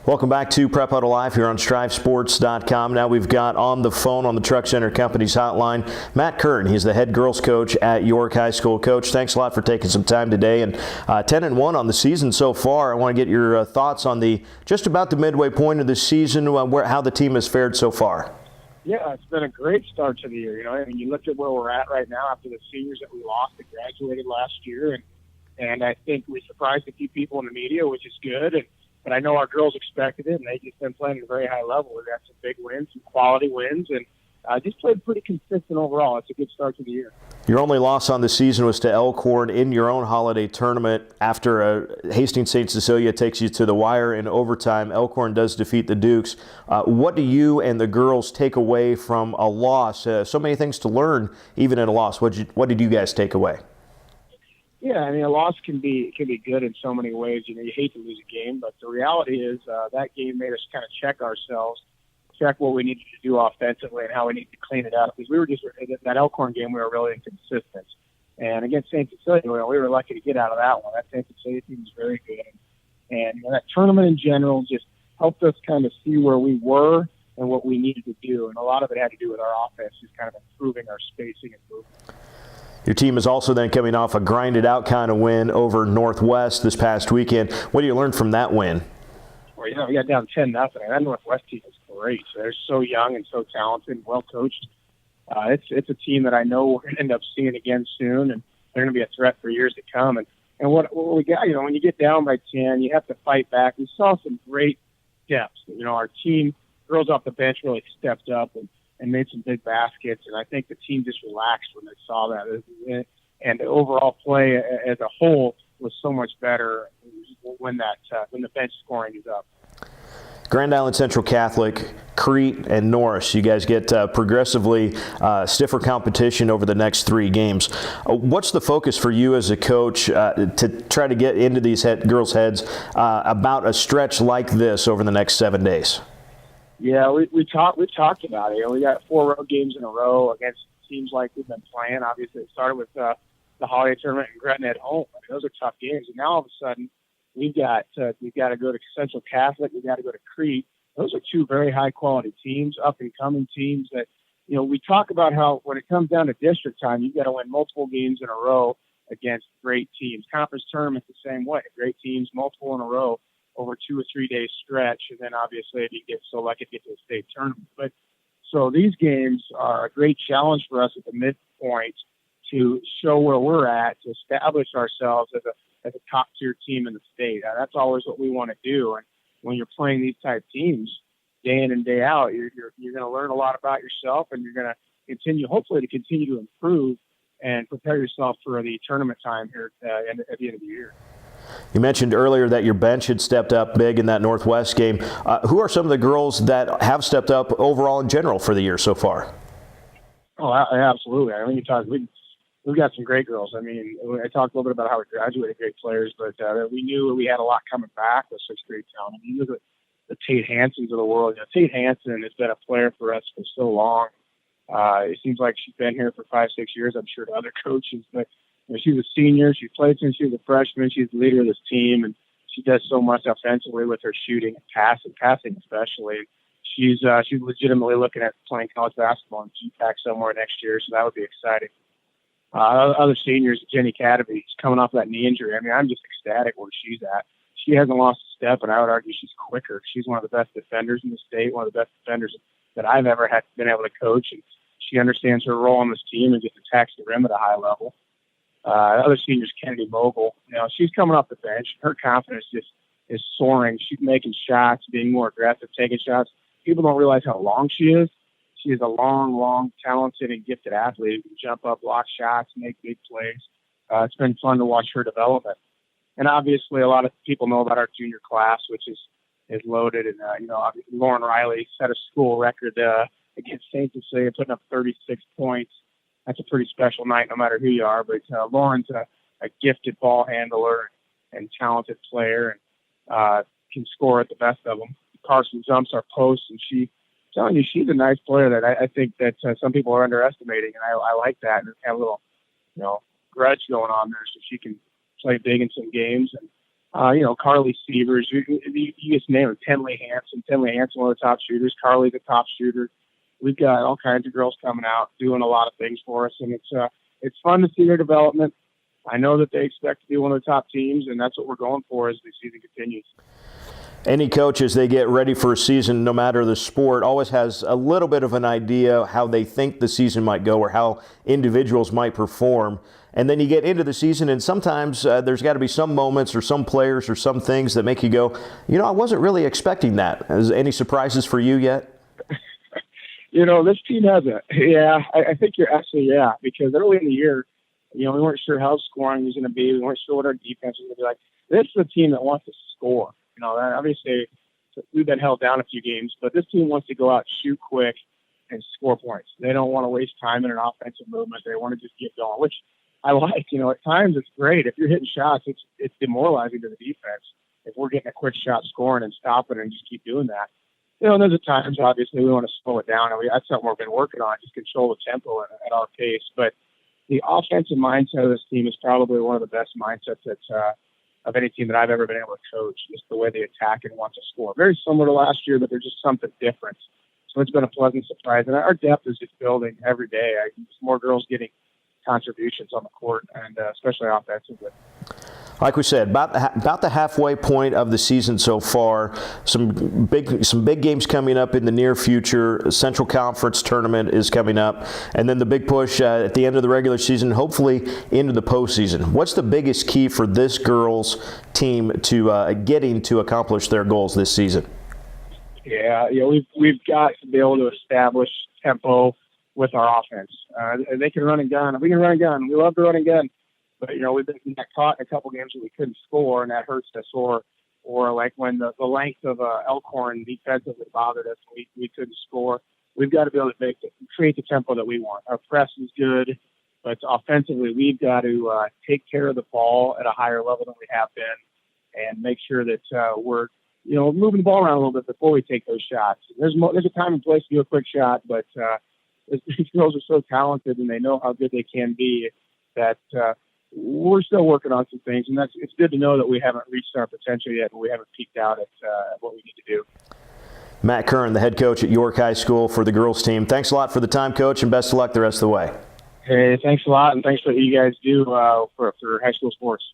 Welcome back to Prep Huddle Live here on StrivSports.com. Now we've got on the phone on the Truck Center Company's hotline, Matt Kern. He's the head girls coach at York High School. Coach, thanks a lot for taking some time today. And 10-1 on the season so far. I want to get your thoughts on just about the midway point of the season, how the team has fared so far. Yeah, it's been a great start to the year. I mean, you look at where we're at right now after the seniors that we lost that graduated last year, and I think we surprised a few people in the media, which is good. But I know our girls expected it, and they've just been playing at a very high level. We've got some big wins, some quality wins, and just played pretty consistent overall. It's a good start to the year. Your only loss on the season was to Elkhorn in your own holiday tournament after Hastings St. Cecilia takes you to the wire in overtime. Elkhorn does defeat the Dukes. What do you and the girls take away from a loss? So many things to learn, even in a loss. What did you guys take away? Yeah, I mean, a loss can be good in so many ways. You hate to lose a game, but the reality is that game made us kind of check ourselves, check what we needed to do offensively and how we needed to clean it up. Because we were just that Elkhorn game, we were really inconsistent. And against St. Cecilia, we were lucky to get out of that one. That St. Cecilia team was very good, and that tournament in general just helped us kind of see where we were and what we needed to do. And a lot of it had to do with our offense, just kind of improving our spacing and movement. Your team is also then coming off a grinded-out kind of win over Northwest this past weekend. What do you learn from that win? Well, we got down 10-0. That Northwest team is great. They're so young and so talented and well-coached. It's a team that I know we're going to end up seeing again soon, and they're going to be a threat for years to come. And what we got, when you get down by 10, you have to fight back. We saw some great depth. Our team, girls off the bench, really stepped up and made some big baskets, and I think the team just relaxed when they saw that. And the overall play as a whole was so much better when the bench scoring is up. Grand Island Central Catholic, Crete, and Norris, you guys get progressively stiffer competition over the next 3 games. What's the focus for you as a coach to try to get into these girls' heads about a stretch like this over the next 7 days? Yeah, we talked about it. We got 4 road games in a row against teams like we've been playing. Obviously, it started with the holiday tournament and Gretna at home. I mean, those are tough games. And now all of a sudden, we've got to go to Central Catholic. We've got to go to Crete. Those are 2 very high quality teams, up and coming teams that we talk about how when it comes down to district time, you've got to win multiple games in a row against great teams. Conference tournament the same way. Great teams, multiple in a row over 2 or 3 day stretch, and then obviously if you get so lucky to get to a state tournament. But so these games are a great challenge for us at the midpoint to show where we're at, to establish ourselves as a top tier team in the state. That's always what we want to do. And when you're playing these type teams day in and day out, you're going to learn a lot about yourself, and you're going to hopefully continue to improve and prepare yourself for the tournament time here at the end of the year. You mentioned earlier that your bench had stepped up big in that Northwest game. Who are some of the girls that have stepped up overall in general for the year so far? Oh, absolutely. I mean, we've got some great girls. I mean, I talked a little bit about how we graduated great players, but we knew we had a lot coming back with such great talent. I mean, you look at the Tate Hansons of the world. Tate Hanson has been a player for us for so long. It seems like she's been here for 5-6 years, I'm sure, to other coaches, but she's a senior. She played since she was a freshman. She's the leader of this team, and she does so much offensively with her shooting and passing especially. She's legitimately looking at playing college basketball in GPAC somewhere next year, so that would be exciting. Other seniors, Jenny Cadeby, is coming off that knee injury. I mean, I'm just ecstatic where she's at. She hasn't lost a step, and I would argue she's quicker. She's one of the best defenders in the state, one of the best defenders that I've ever been able to coach, and she understands her role on this team and just attacks the rim at a high level. Other seniors, Kennedy Mogul, she's coming off the bench. Her confidence just is soaring. She's making shots, being more aggressive, taking shots. People don't realize how long she is. She is a long, talented and gifted athlete who can jump up, block shots, make big plays. It's been fun to watch her development. And obviously, a lot of people know about our junior class, which is loaded. And obviously Lauren Riley set a school record against St. Cecilia, putting up 36 points. That's a pretty special night, no matter who you are. But Lauren's a gifted ball handler and talented player, and can score at the best of them. Carson jumps our posts, and I'm telling you, she's a nice player that I think that some people are underestimating, and I like that. And have a little, grudge going on there, so she can play big in some games. And Carly Severs, you just name it. Tenley Hanson, one of the top shooters. Carly's a top shooter. We've got all kinds of girls coming out doing a lot of things for us, and it's fun to see their development. I know that they expect to be one of the top teams, and that's what we're going for as the season continues. Any coach, as they get ready for a season, no matter the sport, always has a little bit of an idea how they think the season might go or how individuals might perform. And then you get into the season, and sometimes there's got to be some moments or some players or some things that make you go, I wasn't really expecting that. Is any surprises for you yet? This team hasn't. Yeah, I think you're actually, because early in the year, we weren't sure how scoring was going to be. We weren't sure what our defense was going to be like. This is a team that wants to score. Obviously, we've been held down a few games, but this team wants to go out, shoot quick, and score points. They don't want to waste time in an offensive movement. They want to just get going, which I like. At times it's great. If you're hitting shots, it's demoralizing to the defense. If we're getting a quick shot scoring and stopping it and just keep doing that. There's times, obviously, we want to slow it down. That's something we've been working on, just control the tempo at our pace. But the offensive mindset of this team is probably one of the best mindsets of any team that I've ever been able to coach, just the way they attack and want to score. Very similar to last year, but there's just something different. So it's been a pleasant surprise. And our depth is just building every day. More girls getting contributions on the court, and especially offensively. Like we said, about the halfway point of the season so far. Some big games coming up in the near future. The Central Conference tournament is coming up, and then the big push at the end of the regular season, hopefully into the postseason. What's the biggest key for this girls team to getting to accomplish their goals this season? Yeah, we've got to be able to establish tempo with our offense. They can run and gun. We can run and gun. We love to run and gun. But, we've been caught in a couple games where we couldn't score, and that hurts us. Or like when the length of Elkhorn defensively bothered us, we couldn't score. We've got to be able to create the tempo that we want. Our press is good, but offensively, we've got to take care of the ball at a higher level than we have been and make sure that we're, moving the ball around a little bit before we take those shots. There's a time and place to do a quick shot, but these girls are so talented and they know how good they can be that we're still working on some things, and it's good to know that we haven't reached our potential yet, and we haven't peaked out at what we need to do. Matt Kern, the head coach at York High School for the girls team. Thanks a lot for the time, Coach, and best of luck the rest of the way. Hey, thanks a lot, and thanks for what you guys do for high school sports.